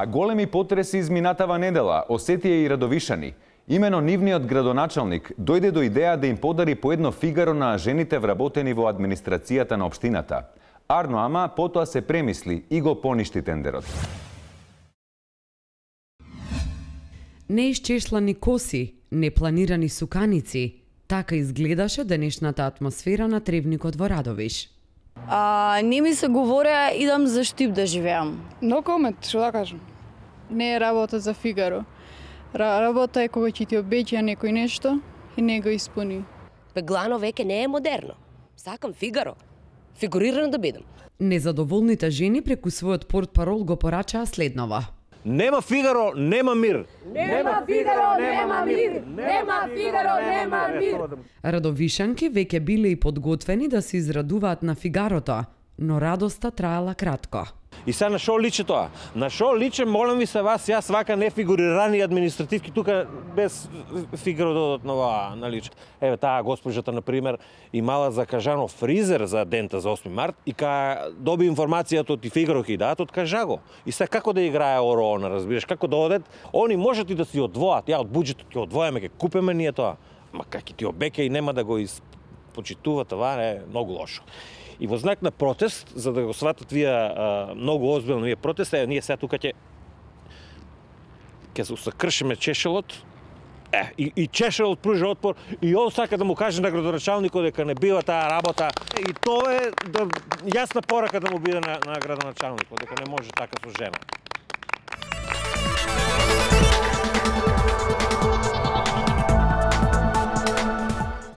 А големи потреси изминатава недела осетија и радовишани. Имено нивниот градоначалник дојде до идеја да им подари по едно фигаро на жените вработени во администрацијата на општината. Арно ама потоа се премисли и го поништи тендерот. Неисчешлани коси, непланирани суканици. Така изгледаше денешната атмосфера на тревникот во Радовиш. Не ми се говореа, идам за Штип да живеам. Но комет, што да кажам. Не е работа за фигаро. Работа е кога ќе ти обеќа некој нешто и не го испуни. Пеглано веќе не е модерно. Сакам фигаро. Фигурирано да бидам. Незадоволните жени преку својот портпарол го порачаа следнова. Нема фигаро, нема мир. Нема фигаро, нема мир. Нема фигаро, нема мир. Радовишанки веќе биле и подготвени да се израдуваат на фигарото, но радоста траела кратко. И сега на шо личи тоа? На шо личи, молам ви се вас, јас вака нефигурирани административки тука без фигаро додатно наличи. Еве таа госпожата на пример имала закажано фризер за дента за 8 март и кога доби информацијата од фигаро ќе дадат од кажаго. И сега како да играе орона, разбираш, како да одат, они можат и да си одвоат. Ја од буџетот ќе одвојаме, ќе купиме ние тоа. Ма како ти обеќе и нема да го почитува, това е многу лошо. И во знак на протест, за да го сватат вие многу озбилно вие протест, ние сега тука ќе се усакршиме чешелот, и чешелот пружа отпор, и он сака да му каже на градоначалникот дека не бива таа работа, и тоа е јасна порака да му биде на градоначалникот, дека не може така со жена.